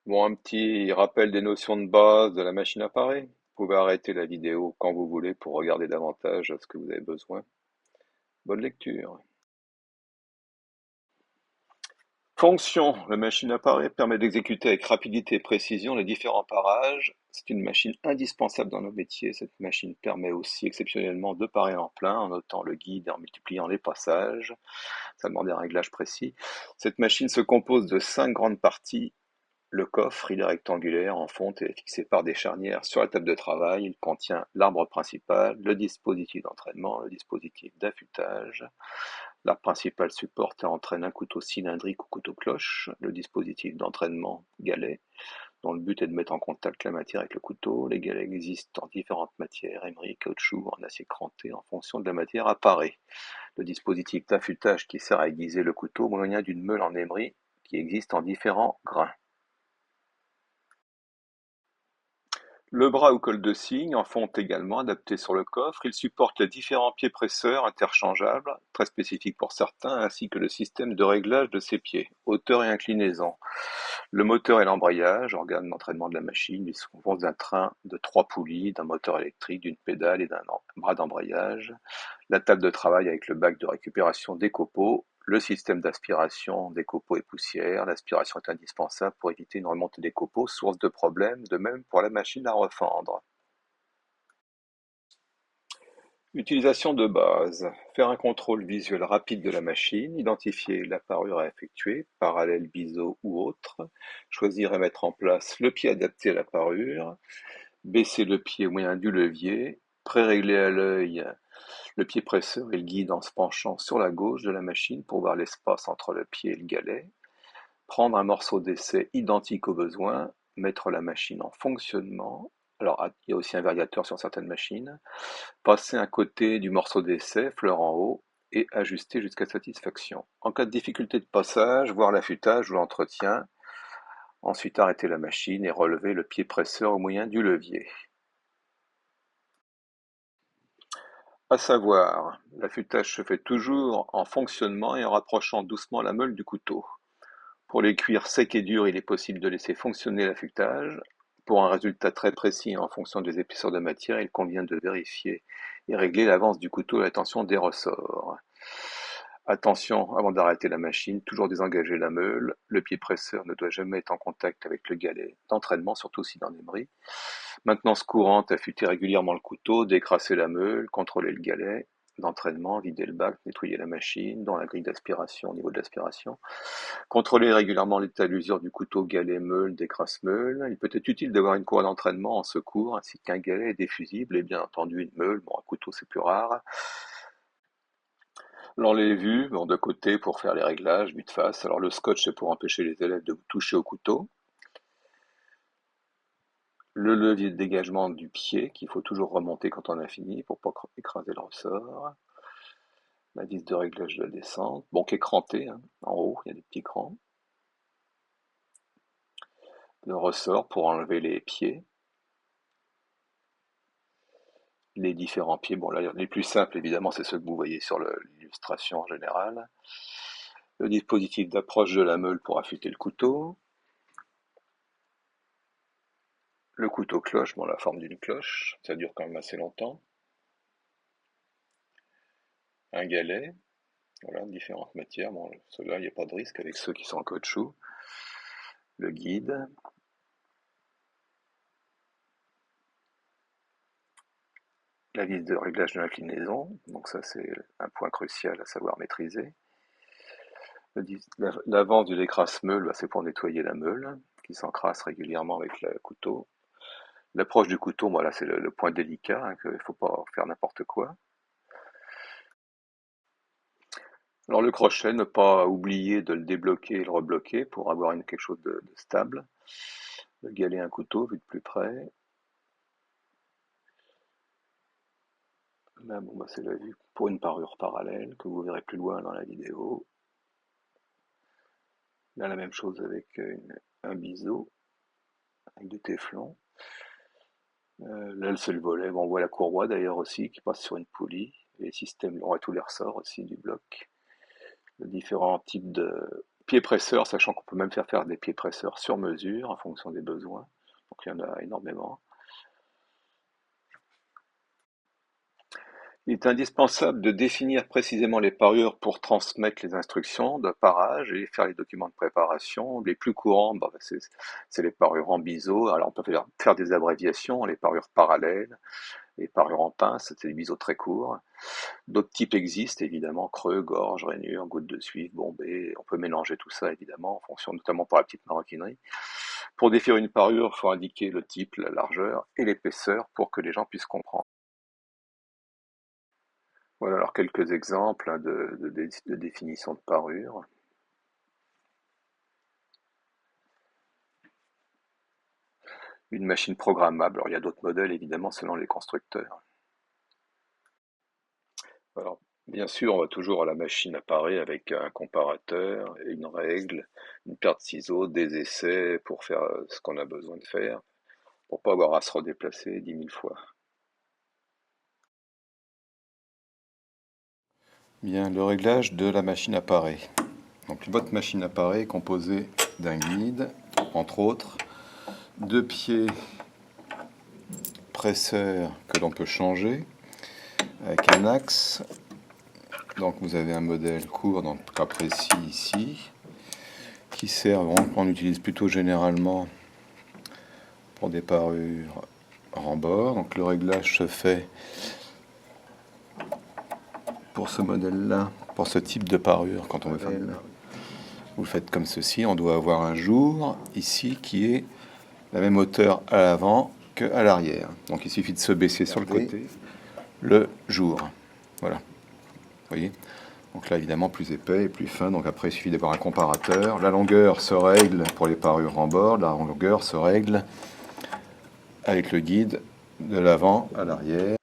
Bon, un petit rappel des notions de base de la machine à parer. Vous pouvez arrêter la vidéo quand vous voulez pour regarder davantage ce que vous avez besoin. Bonne lecture. Fonction. La machine à parer permet d'exécuter avec rapidité et précision les différents parages. C'est une machine indispensable dans nos métiers. Cette machine permet aussi exceptionnellement de parer en plein en notant le guide et en multipliant les passages. Ça demande un réglage précis. Cette machine se compose de 5 grandes parties. Le coffre, il est rectangulaire, en fonte et est fixé par des charnières sur la table de travail. Il contient l'arbre principal, le dispositif d'entraînement, le dispositif d'affûtage. L'arbre principal supporte et entraîne un couteau cylindrique ou couteau cloche, le dispositif d'entraînement galet, dont le but est de mettre en contact la matière avec le couteau. Les galets existent en différentes matières, émery, caoutchouc, en acier cranté, en fonction de la matière à parer. Le dispositif d'affûtage qui sert à aiguiser le couteau au moyen d'une meule en émery qui existe en différents grains. Le bras ou col de cygne en fonte également, adapté sur le coffre. Il supporte les différents pieds presseurs interchangeables, très spécifiques pour certains, ainsi que le système de réglage de ces pieds, hauteur et inclinaison. Le moteur et l'embrayage, organe d'entraînement de la machine, ils se composent d'un train de 3 poulies, d'un moteur électrique, d'une pédale et d'un bras d'embrayage. La table de travail avec le bac de récupération des copeaux, le système d'aspiration des copeaux et poussières. L'aspiration est indispensable pour éviter une remontée des copeaux, source de problèmes, de même pour la machine à refendre. Utilisation de base. Faire un contrôle visuel rapide de la machine, identifier la parure à effectuer, parallèle, biseau ou autre, choisir et mettre en place le pied adapté à la parure, baisser le pied au moyen du levier, pré-régler à l'œil le pied presseur et le guide en se penchant sur la gauche de la machine pour voir l'espace entre le pied et le galet, prendre un morceau d'essai identique au besoin, mettre la machine en fonctionnement. Alors, il y a aussi un variateur sur certaines machines. Passer un côté du morceau d'essai, fleur en haut, et ajuster jusqu'à satisfaction. En cas de difficulté de passage, voir l'affûtage ou l'entretien. Ensuite, arrêter la machine et relever le pied presseur au moyen du levier. À savoir, l'affûtage se fait toujours en fonctionnement et en rapprochant doucement la meule du couteau. Pour les cuirs secs et durs, il est possible de laisser fonctionner l'affûtage. Pour un résultat très précis en fonction des épaisseurs de matière, il convient de vérifier et régler l'avance du couteau et la tension des ressorts. Attention, avant d'arrêter la machine, toujours désengager la meule. Le pied presseur ne doit jamais être en contact avec le galet d'entraînement, surtout si dans l'émery. Maintenance courante, affûter régulièrement le couteau, décrasser la meule, contrôler le galet d'entraînement, vider le bac, nettoyer la machine, dans la grille d'aspiration, au niveau de l'aspiration. Contrôler régulièrement l'état d'usure du couteau, galet, meule, décrasse-meule. Il peut être utile d'avoir une cour d'entraînement en secours, ainsi qu'un galet des fusibles, et bien entendu une meule. Bon, un couteau c'est plus rare. Alors les vues, bon, de côté pour faire les réglages, vue de face. Alors le scotch c'est pour empêcher les élèves de toucher au couteau. Le levier de dégagement du pied qu'il faut toujours remonter quand on a fini pour pas écraser le ressort. La vis de réglage de la descente, bon qui est crantée, hein. En haut il y a des petits crans. Le ressort pour enlever les pieds. Les différents pieds, bon là les plus simples évidemment c'est ceux que vous voyez sur l'illustration en général. Le dispositif d'approche de la meule pour affûter le couteau. Le couteau cloche, bon la forme d'une cloche, ça dure quand même assez longtemps. Un galet, voilà, différentes matières. Bon, ceux-là, il n'y a pas de risque avec ceux qui sont en caoutchouc. Le guide, la vis de réglage de l'inclinaison, donc ça c'est un point crucial à savoir maîtriser. L'avance du décrasse-meule, bah, c'est pour nettoyer la meule, qui s'encrasse régulièrement avec le couteau. L'approche du couteau, voilà, c'est le point délicat, hein, qu'il ne faut pas faire n'importe quoi. Alors le crochet, ne pas oublier de le débloquer et le rebloquer pour avoir quelque chose de stable. Le galet, un couteau, vu de plus près. Là, bon, bah, c'est la vue pour une parure parallèle que vous verrez plus loin dans la vidéo. Là, la même chose avec un biseau, avec du téflon. Là, c'est le volet. Bon, on voit la courroie d'ailleurs aussi qui passe sur une poulie. Les systèmes, on voit tous les ressorts aussi du bloc. Les différents types de pieds presseurs, sachant qu'on peut même faire des pieds presseurs sur mesure en fonction des besoins. Donc il y en a énormément. Il est indispensable de définir précisément les parures pour transmettre les instructions de parage et faire les documents de préparation. Les plus courants, c'est les parures en biseau. Alors on peut faire des abréviations, les parures parallèles, les parures en pince, c'est des biseaux très courts. D'autres types existent, évidemment, creux, gorge, rainure, goutte de suif, bombée. On peut mélanger tout ça, évidemment, en fonction, notamment pour la petite maroquinerie. Pour définir une parure, il faut indiquer le type, la largeur et l'épaisseur pour que les gens puissent comprendre. Voilà alors quelques exemples de définition de parure. Une machine programmable, alors il y a d'autres modèles évidemment selon les constructeurs. Alors, bien sûr, on va toujours à la machine à parer avec un comparateur, une règle, une paire de ciseaux, des essais pour faire ce qu'on a besoin de faire, pour pas avoir à se redéplacer 10 000 fois. Bien, le réglage de la machine à parer. Donc, votre machine à parer est composée d'un guide, entre autres, deux pieds presseurs que l'on peut changer avec un axe. Donc, vous avez un modèle court, dans le cas précis ici, qui sert, on utilise plutôt généralement pour des parures rembord. Donc, le réglage se fait pour ce modèle-là, pour ce type de parure, quand on veut faire. Vous le faites comme ceci, on doit avoir un jour ici qui est la même hauteur à l'avant qu'à l'arrière. Donc il suffit de se baisser sur le côté, le jour. Voilà. Vous voyez? Donc là évidemment plus épais et plus fin. Donc après il suffit d'avoir un comparateur. La longueur se règle pour les parures en bord. La longueur se règle avec le guide de l'avant à l'arrière.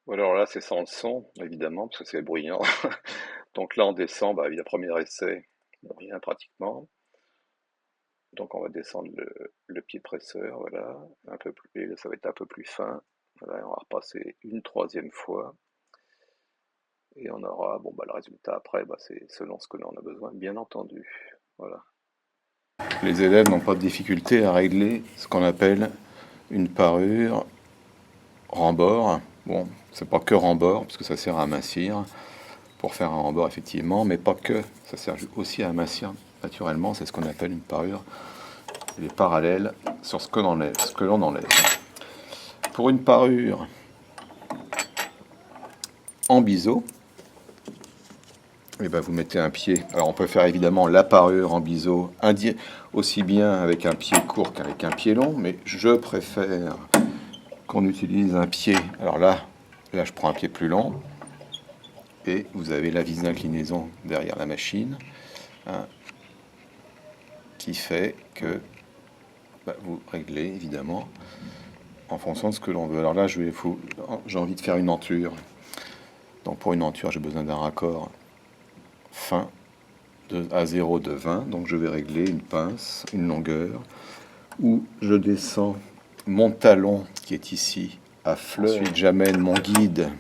Voilà, alors là c'est sans le son évidemment parce que c'est bruyant. Donc là on descend, il y a premier essai, rien pratiquement. Donc on va descendre le pied presseur, voilà, un peu plus, et ça va être un peu plus fin. Voilà, on va repasser une troisième fois. Et on aura, le résultat après, c'est selon ce que l'on a besoin, bien entendu. Voilà. Les élèves n'ont pas de difficulté à régler ce qu'on appelle une parure rembord. Bon, c'est pas que rembord, parce que ça sert à amincir, pour faire un rembord effectivement, mais pas que, ça sert aussi à amincir naturellement, c'est ce qu'on appelle une parure, les parallèles sur ce que l'on enlève. Pour une parure en biseau, et vous mettez un pied. Alors on peut faire évidemment la parure en biseau aussi bien avec un pied court qu'avec un pied long, mais je préfère qu'on utilise un pied. Alors là je prends un pied plus long et vous avez la vis d'inclinaison derrière la machine, hein, qui fait que vous réglez évidemment en fonction de ce que l'on veut. Alors là j'ai envie de faire une enture. Donc pour une enture j'ai besoin d'un raccord fin à 0 de 20, donc je vais régler une pince, une longueur, où je descends mon talon qui est ici à fleur. Ensuite j'amène mon guide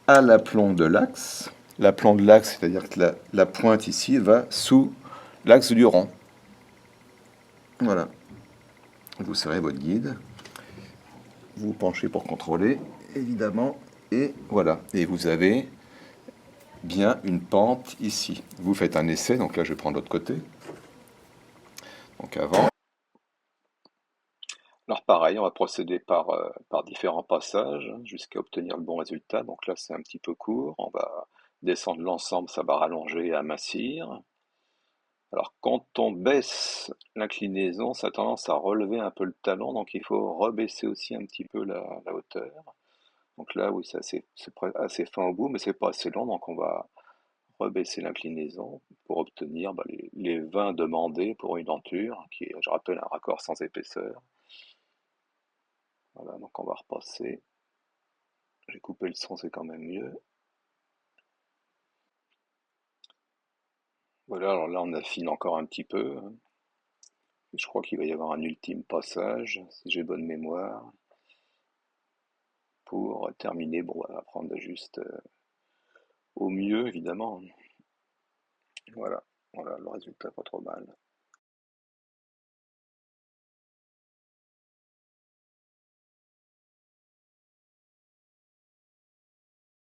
à l'aplomb de l'axe. L'aplomb de l'axe, c'est-à-dire que la pointe ici va sous l'axe du rond. Voilà. Vous serrez votre guide, vous vous penchez pour contrôler, évidemment, et voilà. Et vous avez bien une pente ici. Vous faites un essai, donc là je vais prendre l'autre côté. Donc avant. Alors pareil, on va procéder par différents passages jusqu'à obtenir le bon résultat. Donc là c'est un petit peu court, on va descendre l'ensemble, ça va rallonger et amincir. Alors quand on baisse l'inclinaison, ça a tendance à relever un peu le talon, donc il faut rebaisser aussi un petit peu la hauteur. Donc là oui, c'est assez fin au bout, mais c'est pas assez long, donc on va rebaisser l'inclinaison pour obtenir les 20 demandés pour une denture, qui est, je rappelle, un raccord sans épaisseur. Voilà, donc on va repasser. J'ai coupé le son, c'est quand même mieux. Voilà, alors là on affine encore un petit peu, hein. Je crois qu'il va y avoir un ultime passage, si j'ai bonne mémoire, pour terminer. Bon, on va prendre juste au mieux, évidemment. Voilà, voilà, le résultat pas trop mal.